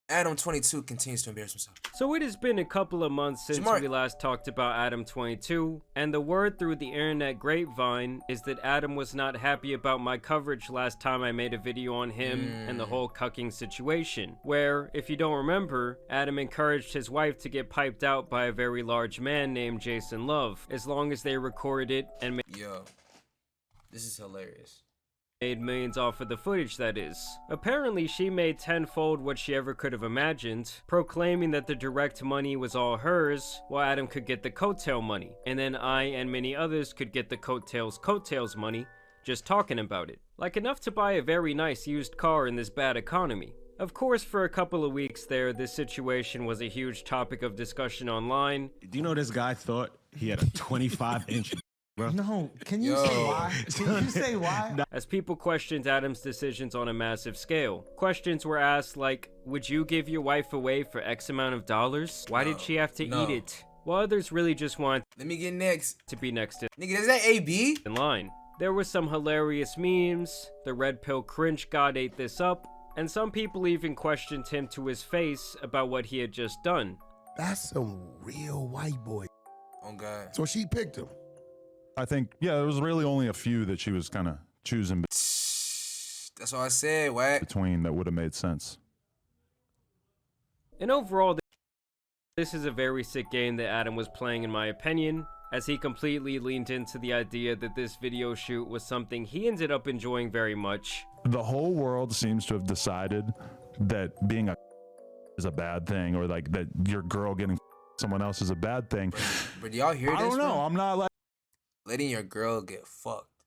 Adam22 continues to embarrass himself. So it has been a couple of months since we last talked about Adam22, and the word through the internet grapevine is that Adam was not happy about my coverage last time I made a video on him and the whole cucking situation, where, if you don't remember, Adam encouraged his wife to get piped out by a very large man named Jason Love, as long as they recorded it and Yo, this is hilarious. Made millions off of the footage, that is. Apparently, she made tenfold what she ever could have imagined, proclaiming that the direct money was all hers, while Adam could get the coattail money, and then I and many others could get the coattails money, just talking about it. Like enough to buy a very nice used car in this bad economy. Of course, for a couple of weeks there, this situation was a huge topic of discussion online. Do you know this guy thought he had a 25-inch bro? No, can you say why? Can you say why? As people questioned Adam's decisions on a massive scale. Questions were asked like, would you give your wife away for X amount of dollars? Why did she have to eat it? While others really just want let me get next to be next nigga, is that AB? in line. There were some hilarious memes, the red pill cringe god ate this up, and some people even questioned him to his face about what he had just done. That's some real white boy. Oh God. So she picked him. I think, yeah, there was really only a few that she was kind of choosing That's all I said, what? between that would have made sense. And overall, this is a very sick game that Adam was playing in my opinion, as he completely leaned into the idea that this video shoot was something he ended up enjoying very much. The whole world seems to have decided that being a is a bad thing, or like that your girl getting someone else is a bad thing. But y'all hear this? I don't know. Bro? I'm not like letting your girl get fucked.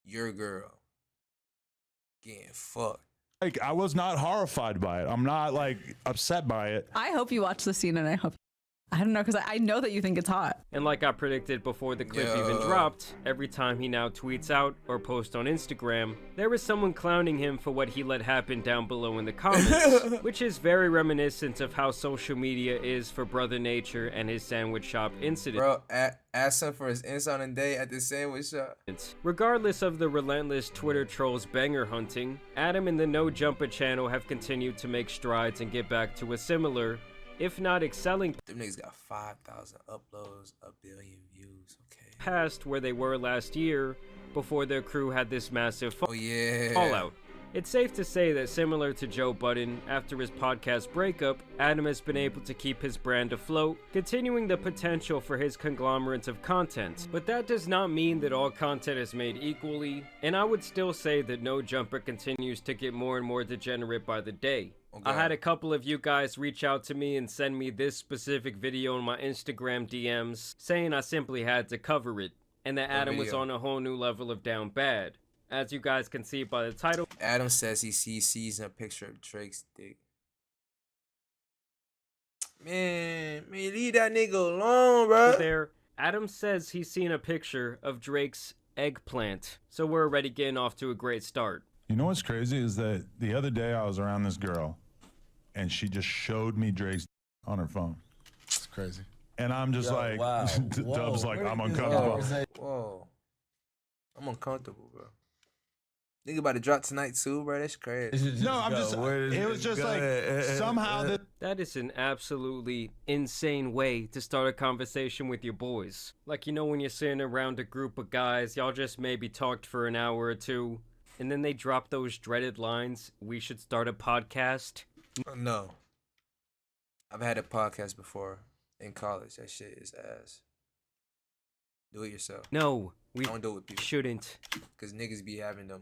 Your girl getting fucked. Like, I was not horrified by it. I'm not like upset by it. I hope you watch the scene, and I don't know, because I know that you think it's hot. And like I predicted before the clip even dropped, every time he now tweets out or posts on Instagram, there is someone clowning him for what he let happen down below in the comments, which is very reminiscent of how social media is for Brother Nature and his sandwich shop incident. Bro, ask him for his inside on day at the sandwich shop. Regardless of the relentless Twitter trolls banger hunting, Adam and the No Jumper channel have continued to make strides and get back to a similar, if not excelling, them niggas got 5,000 uploads, a billion views, okay. Past where they were last year, before their crew had this massive fallout. It's safe to say that similar to Joe Budden, after his podcast breakup, Adam has been able to keep his brand afloat, continuing the potential for his conglomerate of content. But that does not mean that all content is made equally, and I would still say that No Jumper continues to get more and more degenerate by the day. Okay. I had a couple of you guys reach out to me and send me this specific video in my Instagram DMs, saying I simply had to cover it, and that Adam was on a whole new level of down bad. As you guys can see by the title, Adam says he sees a picture of Drake's dick. Man, leave that nigga alone, bro. There, Adam says he's seen a picture of Drake's eggplant, so we're already getting off to a great start. You know what's crazy is that the other day I was around this girl, and she just showed me Drake's on her phone. It's crazy. And I'm just like, wow. Dub's like, I'm uncomfortable. Whoa. I'm uncomfortable, bro. Nigga about to drop tonight too, bro. That's crazy. No, I'm just, it was just like, somehow that is an absolutely insane way to start a conversation with your boys. Like, you know, when you're sitting around a group of guys, y'all just maybe talked for an hour or two, and then they drop those dreaded lines, we should start a podcast. No. I've had a podcast before in college. That shit is ass. Do it yourself. No, we don't do it with people. Shouldn't. Because niggas be having them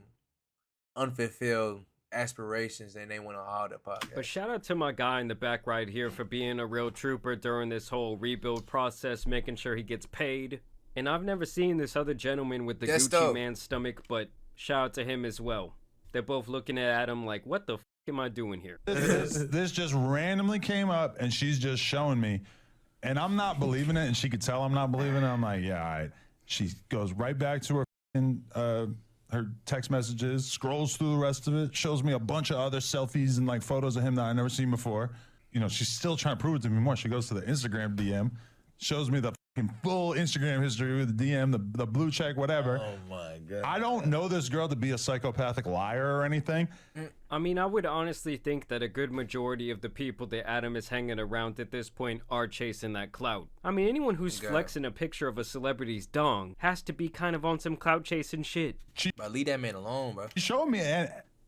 unfulfilled aspirations and they want to hold a podcast. But shout out to my guy in the back right here for being a real trooper during this whole rebuild process, making sure he gets paid. And I've never seen this other gentleman with the Gucci man's stomach, but shout out to him as well. They're both looking at Adam like, what the f am I doing here? This just randomly came up and she's just showing me, and I'm not believing it, and she could tell I'm not believing it. I'm like, yeah, all right. She goes right back to her text messages, scrolls through the rest of it, shows me a bunch of other selfies and like photos of him that I never seen before. You know, she's still trying to prove it to me more. She goes to the Instagram DM, shows me the full Instagram history with the DM, the blue check, whatever. Oh my God. I don't know this girl to be a psychopathic liar or anything. I mean, I would honestly think that a good majority of the people that Adam is hanging around at this point are chasing that clout. I mean, anyone who's flexing a picture of a celebrity's dong has to be kind of on some clout chasing shit. Bro, leave that man alone, bro. She showed me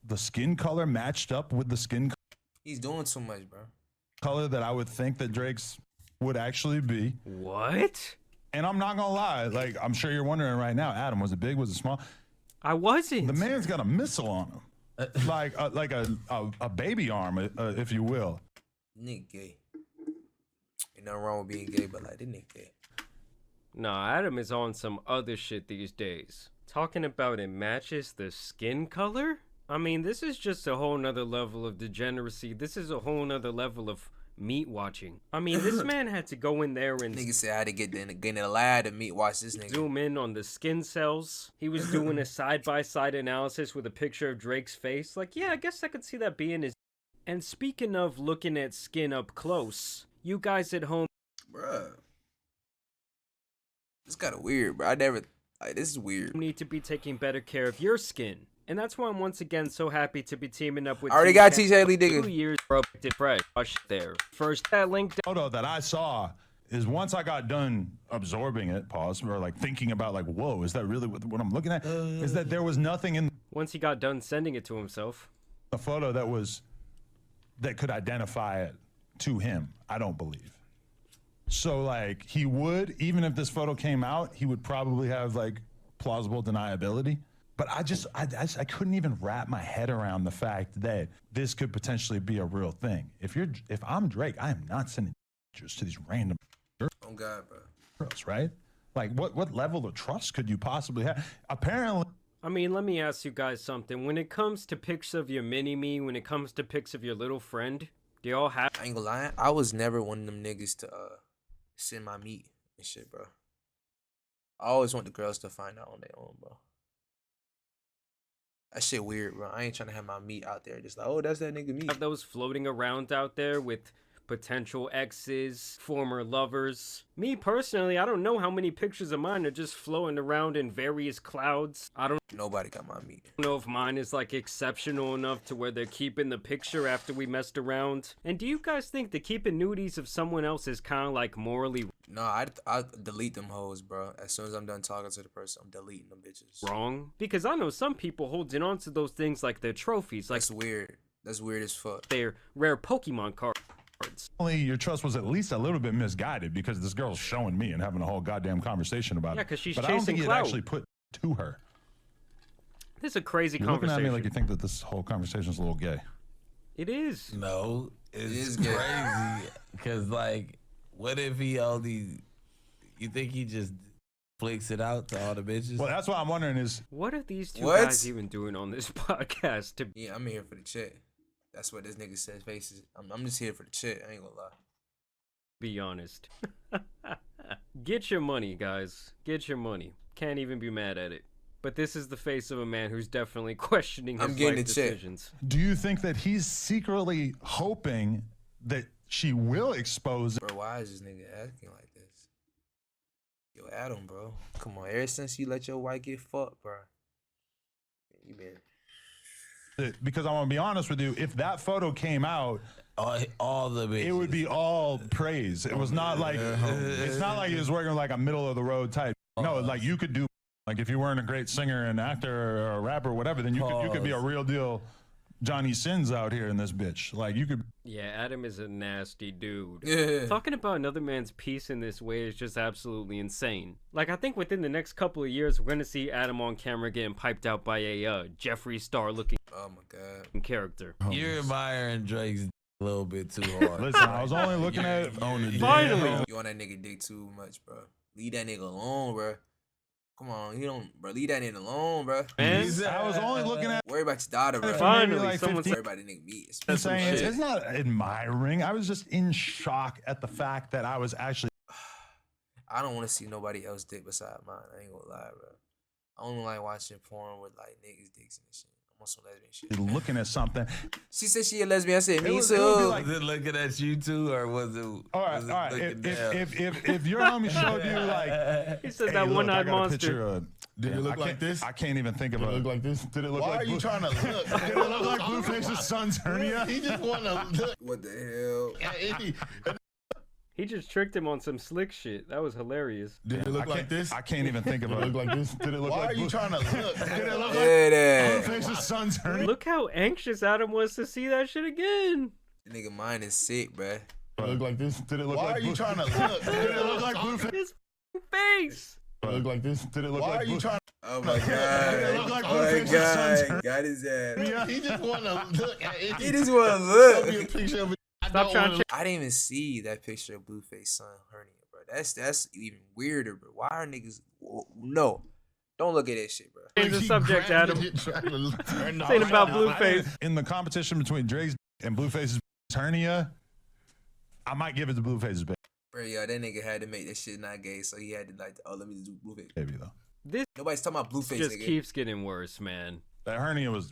the skin color matched up with the skin He's doing too much, bro. color that I would think that Drake's would actually be. What? And I'm not gonna lie, like I'm sure you're wondering right now, Adam, was it big? Was it small? I wasn't. The man's got a missile on him. Like a baby arm, if you will. Nigga gay. Ain't nothing wrong with being gay, but like, this nigga gay. Nah, Adam is on some other shit these days. Talking about it matches the skin color? I mean, this is just a whole nother level of degeneracy. This is a whole nother level of meat watching. I mean, this man had to go in there and Nigga said I had to get in the lab to meet watch this nigga. zoom in on the skin cells. He was doing a side-by-side analysis with a picture of Drake's face. Like, yeah, I guess I could see that being his. And speaking of looking at skin up close, you guys at home Bruh. This kind of weird, bro. I never, like, this is weird. need to be taking better care of your skin. And that's why I'm once again so happy to be teaming up with I already got T. Haley, nigga. 2 years bro, did fresh there. First that link Photo that I saw is once I got done absorbing it, pause, or like thinking about like, whoa, is that really what I'm looking at? Is that there was nothing in once he got done sending it to himself. the photo that could identify it to him, I don't believe. So like he would, even if this photo came out, he would probably have like plausible deniability. But I couldn't even wrap my head around the fact that this could potentially be a real thing. If I'm Drake, I am not sending pictures to these random Oh God, bro. girls, right? Like what level of trust could you possibly have? Apparently, I mean, let me ask you guys something. When it comes to pics of your mini-me, when it comes to pics of your little friend, do y'all have... I ain't gonna lie, I was never one of them niggas to send my meat and shit, bro. I always want the girls to find out on their own, bro. That shit weird, bro. I ain't trying to have my meat out there just like, oh, that's that nigga meat. have those floating around out there with potential exes, former lovers. Me personally, I don't know how many pictures of mine are just floating around in various clouds. I don't Nobody got my meat. know if mine is like exceptional enough to where they're keeping the picture after we messed around. And do you guys think that keeping nudies of someone else is kind of like morally No, I delete them hoes, bro. As soon as I'm done talking to the person, I'm deleting them bitches. wrong? Because I know some people holding on to those things like they're trophies, like That's weird. That's weird as fuck. they're rare Pokemon cards. your trust was at least a little bit misguided because this girl's showing me and having a whole goddamn conversation about Yeah, it. 'cause she's but I don't chasing think he'd clout. actually put to her. This is a crazy You're looking conversation. at me like you think that this whole conversation is a little gay. It is. No, is it's gay. crazy. Because, like, what if he only, you think he just flicks it out to all the bitches? Well, that's what I'm wondering is, What are these two What? guys even doing on this podcast? To Yeah, I'm here for the chat. That's what this nigga says. Faces. I'm just here for the chat. I ain't gonna lie. be honest. Get your money, guys. Get your money. Can't even be mad at it. But this is the face of a man who's definitely questioning his I'm getting life the check. decisions. do you think that he's secretly hoping that she will expose Bro, why is this nigga acting like this? Yo, Adam, bro. Come on. Ever since you let your wife get fucked, bro. You been... it? Because I want to be honest with you, if that photo came out, all the bitches. it would be all praise. It was not like, it's not like he was working like a middle of the road type. No, like you could do, like if you weren't a great singer and actor or a rapper or whatever, then you could be a real deal Johnny Sins out here in this bitch. Like you could. Yeah, Adam is a nasty dude. Yeah. Talking about another man's peace in this way is just absolutely insane. Like, I think within the next couple of years, we're gonna see Adam on camera getting piped out by a Jeffree Star looking Oh my God. character. You're admiring Drake's a little bit too hard. Listen, I was only looking at it on the Finally! You on that nigga dick too much, bro. Leave that nigga alone, bro. Come on, you don't, bro. Leave that nigga alone, bro. Man, I was only looking at Worry about your daughter, bro. Finally, maybe like someone's 15 Worry about the nigga meat. I'm some saying shit. it's not admiring. I was just in shock at the fact that I was actually. I don't want to see nobody else dick beside mine. I ain't gonna lie, bro. I only like watching porn with like niggas' dicks and shit. On some lesbian shit. She's looking at something. She said she a lesbian. I said, me too. Was it looking at you too, or was it? All right, if your homie showed you like, he said that one-eyed monster. Did it look like this? I can't even think of it. Look like this? Did it look Why like are you trying to look? Did it look like Blueface's son's hernia? He just want to look. What the hell? He just tricked him on some slick shit. That was hilarious. Did it look like this? I can't even think of it. Did it look like this? Did it look Why like are you trying to look? Did it look like Blueface's son's hernia? Look how anxious Adam was to see that shit again. The nigga mind is sick, bruh. Did it look like this? Did it look Why like are you trying to look? Did it look like Blueface? His face. Did it look like this? Did it look like you trying? Oh my god. Did it look like Oh my Blueface's son's hernia? god. Got his ass. He just want to look. He just want to look. Picture of it. Stop trying to. I didn't even see that picture of Blueface's son hernia, bro. That's even weirder, bro. Why are niggas? No, don't look at that shit, bro. Change the subject, Adam. Saying about Blueface. In the competition between Drake's and Blueface's hernia, I might give it to Blueface's baby. Bro, yo, that nigga had to make that shit not gay, so he had to like, let me just do Blueface. Baby though. This Nobody's talking about Blueface, just nigga. keeps getting worse, man. That hernia was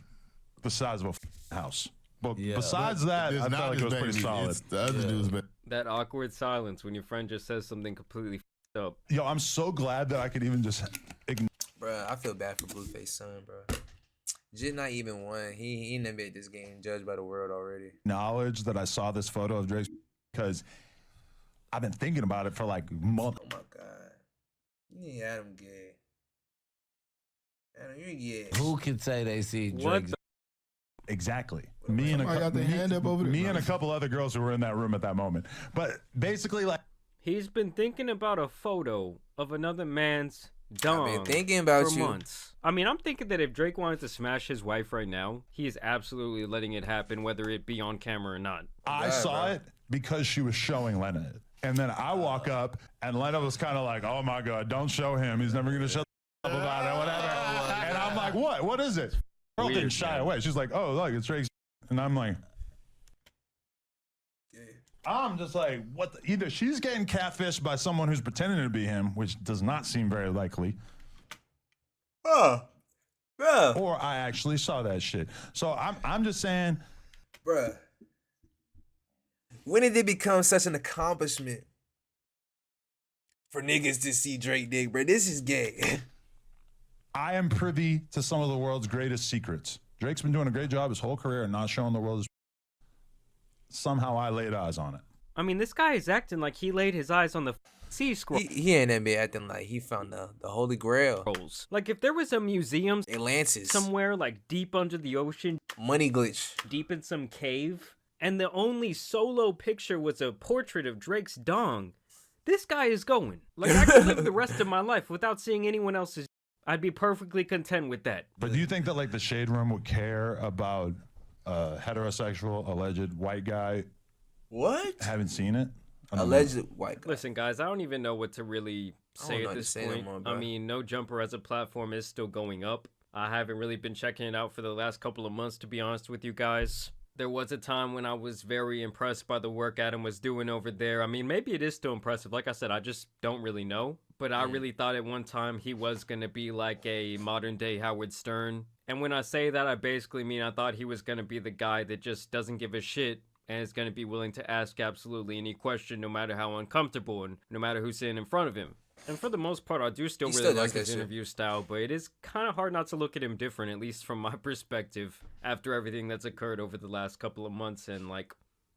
the size of a house. But Yeah. besides that, I felt like it was pretty solid. It's the other dude's baby. That awkward silence when your friend just says something completely f***ed up. Yo, I'm so glad that I could even just ignore. Bro, I feel bad for Blueface's son, bro. Just not even one. He never made this game judged by the world already. Knowledge that I saw this photo of Drake's because I've been thinking about it for like months. Oh my god. You need Adam gay. Adam, you're gay. Who can say they see What Drake? Exactly. Me and a couple other girls who were in that room at that moment. But basically, like, He's been thinking about a photo of another man's dong I've been thinking about for you. months. I mean, I'm thinking that if Drake wanted to smash his wife right now, he is absolutely letting it happen, whether it be on camera or not. I God, saw bro. it because she was showing Lena it. And then I walk up and Lena was kind of like, oh my God, don't show him. He's never going to shut up about it, whatever. And I'm like, what? What is it? Girl Weird, didn't shy man. away. She's like, oh, look, it's Drake's. And I'm like, I'm just like, what? Either she's getting catfished by someone who's pretending to be him, which does not seem very likely, Bro. or I actually saw that shit. So I'm just saying, Bruh. When did it become such an accomplishment for niggas to see Drake dick, bro? This is gay. I am privy to some of the world's greatest secrets. Drake's been doing a great job his whole career and not showing the world his. Somehow I laid eyes on it. I mean, this guy is acting like he laid his eyes on the sea scroll. He ain't that been acting like he found the Holy Grail. Like, if there was a museum Atlantis. somewhere, like, deep under the ocean, Money glitch. deep in some cave, and the only solo picture was a portrait of Drake's dong, this guy is going. Like, I could live the rest of my life without seeing anyone else's. I'd be perfectly content with that. But do you think that like the Shade Room would care about a heterosexual alleged white guy? What? Haven't seen it. I don't know. Alleged white guy. Listen, guys, I don't even know what to really I don't say know at what to this say no point. more, I bro. mean, No Jumper as a platform is still going up. I haven't really been checking it out for the last couple of months, to be honest with you guys. There was a time when I was very impressed by the work Adam was doing over there. I mean, maybe it is still impressive. Like I said, I just don't really know. But I really thought at one time he was going to be like a modern-day Howard Stern. And when I say that, I basically mean I thought he was going to be the guy that just doesn't give a shit and is going to be willing to ask absolutely any question, no matter how uncomfortable and no matter who's sitting in front of him. And for the most part, I do still He really still does like that his shit. interview style, but it is kind of hard not to look at him different, at least from my perspective, after everything that's occurred over the last couple of months and, like,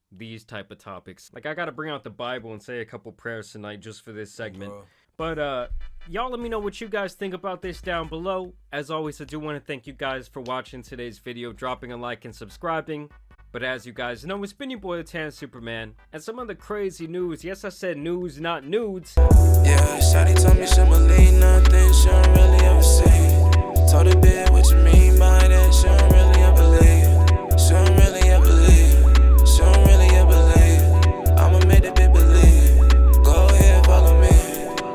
these type of topics. Like, I gotta bring out the Bible and say a couple prayers tonight just for this segment. Bro. But, y'all let me know what you guys think about this down below. As always, I do want to thank you guys for watching today's video, dropping a like and subscribing. But as you guys know, it's been your boy, the Tan Superman. And some other crazy news. Yes, I said news, not nudes. Yeah, Shawty told me she believe nothing, she don't really ever say.